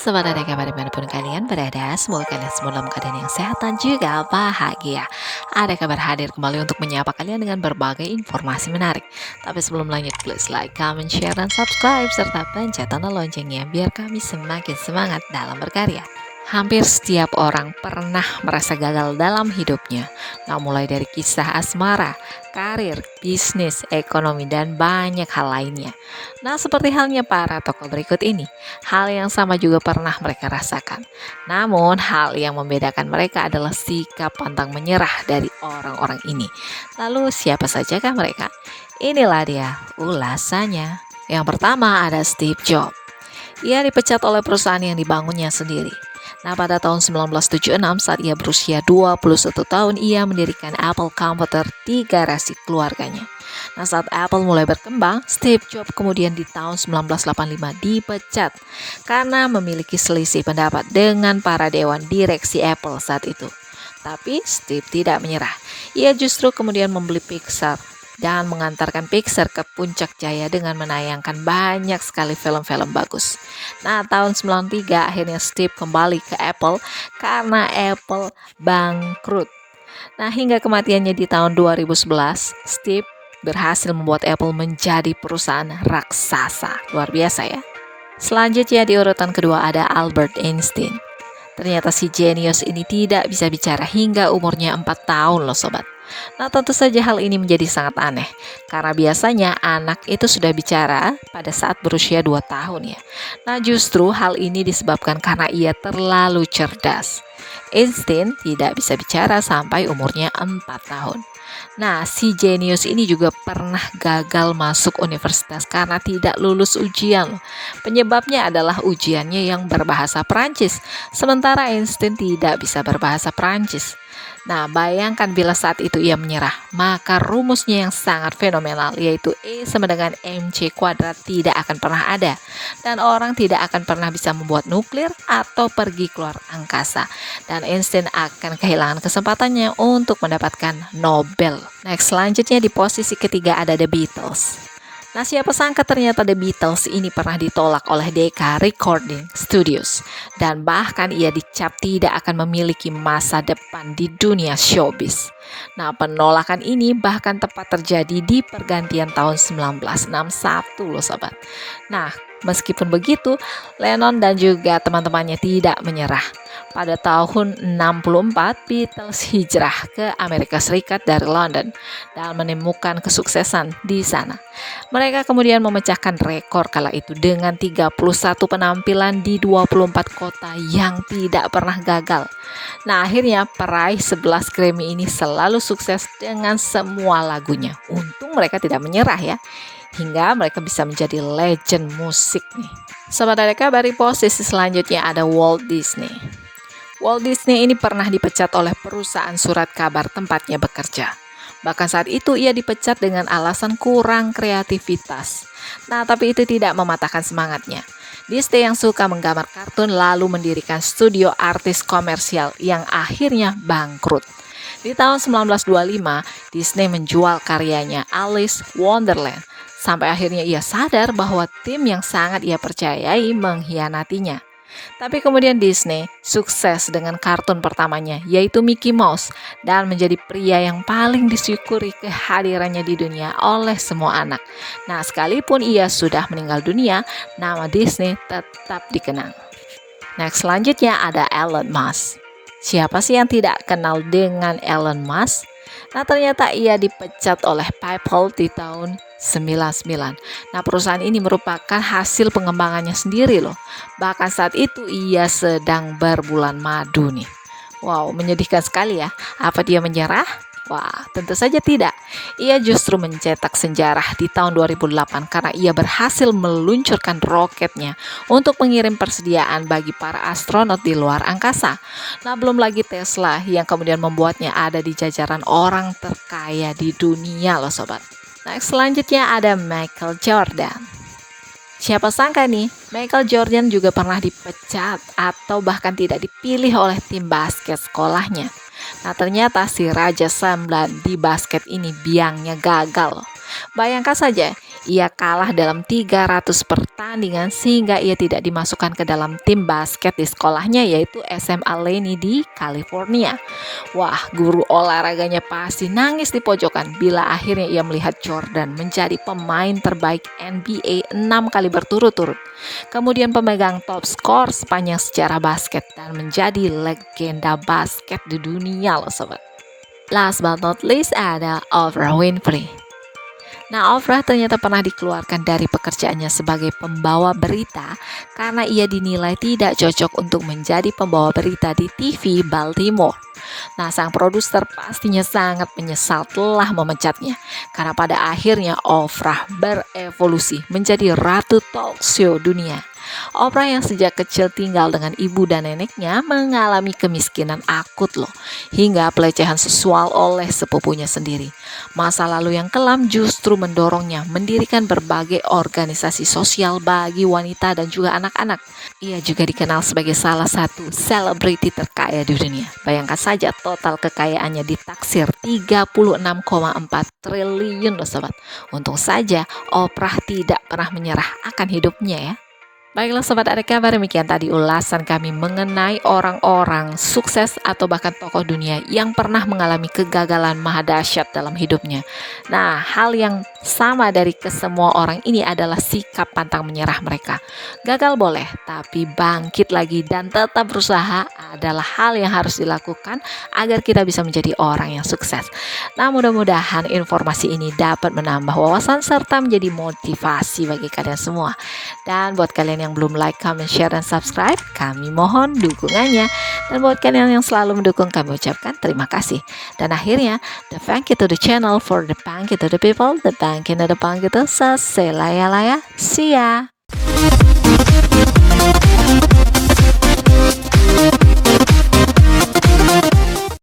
Sobat ada kabar dimanapun kalian berada, semoga kalian semua dalam keadaan yang sehat dan juga bahagia. Ada kabar hadir kembali untuk menyapa kalian dengan berbagai informasi menarik. Tapi sebelum lanjut, please like, comment, share, dan subscribe, serta pencet tanda loncengnya biar kami semakin semangat dalam berkarya. Hampir setiap orang pernah merasa gagal dalam hidupnya. Nah, mulai dari kisah asmara, karir, bisnis, ekonomi, dan banyak hal lainnya. Nah, seperti halnya para tokoh berikut ini, hal yang sama juga pernah mereka rasakan. Namun, hal yang membedakan mereka adalah sikap pantang menyerah dari orang-orang ini. Lalu, siapa sajakah mereka? Inilah dia ulasannya. Yang pertama ada Steve Jobs. Ia dipecat oleh perusahaan yang dibangunnya sendiri. Nah, pada tahun 1976 saat ia berusia 21 tahun, ia mendirikan Apple Computer di garasi keluarganya. Nah, saat Apple mulai berkembang, Steve Jobs kemudian di tahun 1985 dipecat karena memiliki selisih pendapat dengan para dewan direksi Apple saat itu. Tapi Steve tidak menyerah. Ia justru kemudian membeli Pixar dan mengantarkan Pixar ke puncak jaya dengan menayangkan banyak sekali film-film bagus. Nah, tahun 93 akhirnya Steve kembali ke Apple karena Apple bangkrut. Nah, hingga kematiannya di tahun 2011, Steve berhasil membuat Apple menjadi perusahaan raksasa. Luar biasa ya. Selanjutnya di urutan kedua ada Albert Einstein. Ternyata si jenius ini tidak bisa bicara hingga umurnya 4 tahun loh sobat. Nah, tentu saja hal ini menjadi sangat aneh karena biasanya anak itu sudah bicara pada saat berusia 2 tahun ya. Nah, justru hal ini disebabkan karena ia terlalu cerdas. Einstein tidak bisa bicara sampai umurnya 4 tahun. Nah, si jenius ini juga pernah gagal masuk universitas karena tidak lulus ujian. Penyebabnya adalah ujiannya yang berbahasa Prancis, sementara Einstein tidak bisa berbahasa Prancis. Nah, bayangkan bila saat itu ia menyerah, maka rumusnya yang sangat fenomenal yaitu E sama dengan mc kuadrat tidak akan pernah ada. Dan orang tidak akan pernah bisa membuat nuklir atau pergi keluar angkasa. Dan Einstein akan kehilangan kesempatannya untuk mendapatkan Nobel. Next, selanjutnya di posisi ketiga ada The Beatles. Nah, siapa sangka ternyata The Beatles ini pernah ditolak oleh Decca Recording Studios dan bahkan ia dicap tidak akan memiliki masa depan di dunia showbiz. Nah, penolakan ini bahkan tepat terjadi di pergantian tahun 1961 loh sobat. Nah, meskipun begitu, Lennon dan juga teman-temannya tidak menyerah. Pada tahun 64, Beatles hijrah ke Amerika Serikat dari London dan menemukan kesuksesan di sana. Mereka kemudian memecahkan rekor kala itu dengan 31 penampilan di 24 kota yang tidak pernah gagal. Nah, akhirnya peraih 11 Grammy ini selalu sukses dengan semua lagunya. Untung mereka tidak menyerah ya, hingga mereka bisa menjadi legend musik nih. Sobat ada kabar, di posisi selanjutnya ada Walt Disney. Walt Disney ini pernah dipecat oleh perusahaan surat kabar tempatnya bekerja. Bahkan saat itu ia dipecat dengan alasan kurang kreativitas. Nah, tapi itu tidak mematahkan semangatnya. Disney yang suka menggambar kartun lalu mendirikan studio artis komersial yang akhirnya bangkrut. Di tahun 1925, Disney menjual karyanya Alice Wonderland. Sampai akhirnya ia sadar bahwa tim yang sangat ia percayai mengkhianatinya. Tapi kemudian Disney sukses dengan kartun pertamanya yaitu Mickey Mouse dan menjadi pria yang paling disyukuri kehadirannya di dunia oleh semua anak. Nah, sekalipun ia sudah meninggal dunia, nama Disney tetap dikenang. Next, selanjutnya ada Elon Musk. Siapa sih yang tidak kenal dengan Elon Musk? Nah, ternyata ia dipecat oleh PayPal di tahun 99. Nah, perusahaan ini merupakan hasil pengembangannya sendiri loh. Bahkan saat itu ia sedang berbulan madu nih. Wow, menyedihkan sekali ya. Apa dia menyerah? Wah, tentu saja tidak. Ia justru mencetak sejarah di tahun 2008 karena ia berhasil meluncurkan roketnya untuk mengirim persediaan bagi para astronot di luar angkasa. Nah, belum lagi Tesla yang kemudian membuatnya ada di jajaran orang terkaya di dunia loh sobat. Next, selanjutnya ada Michael Jordan. Siapa sangka nih, Michael Jordan juga pernah dipecat atau bahkan tidak dipilih oleh tim basket sekolahnya. Nah, ternyata si Raja Sembilan di basket ini biangnya gagal. Bayangkan saja, Ia kalah dalam 300 pertandingan sehingga ia tidak dimasukkan ke dalam tim basket di sekolahnya, yaitu SMA Laney di California. Wah, guru olahraganya pasti nangis di pojokan bila akhirnya ia melihat Jordan menjadi pemain terbaik NBA 6 kali berturut-turut. Kemudian pemegang top skor sepanjang sejarah basket dan menjadi legenda basket di dunia loh sobat. Last but not least ada Oprah Winfrey. Nah, Oprah ternyata pernah dikeluarkan dari pekerjaannya sebagai pembawa berita karena ia dinilai tidak cocok untuk menjadi pembawa berita di TV Baltimore. Nah, sang produser pastinya sangat menyesal telah memecatnya karena pada akhirnya Oprah berevolusi menjadi ratu talk show dunia. Oprah yang sejak kecil tinggal dengan ibu dan neneknya mengalami kemiskinan akut loh, hingga pelecehan seksual oleh sepupunya sendiri. Masa lalu yang kelam justru mendorongnya mendirikan berbagai organisasi sosial bagi wanita dan juga anak-anak. Ia juga dikenal sebagai salah satu selebriti terkaya di dunia. Bayangkan saja total kekayaannya ditaksir 36,4 triliun loh sobat. Untung saja Oprah tidak pernah menyerah akan hidupnya ya. Baiklah sobat, ada kabar demikian tadi ulasan kami mengenai orang-orang sukses atau bahkan tokoh dunia yang pernah mengalami kegagalan maha dahsyat dalam hidupnya. Nah, hal yang sama dari kesemua orang ini adalah sikap pantang menyerah mereka. Gagal boleh, tapi bangkit lagi dan tetap berusaha adalah hal yang harus dilakukan agar kita bisa menjadi orang yang sukses. Nah, mudah-mudahan informasi ini dapat menambah wawasan serta menjadi motivasi bagi kalian semua. Dan buat kalian yang belum like, comment, share, dan subscribe, kami mohon dukungannya. Dan buat kalian yang selalu mendukung, kami ucapkan terima kasih. Dan akhirnya, the thank you to the channel for the thank you to the people, the thank you to the thank you to seselaya-laya. See ya!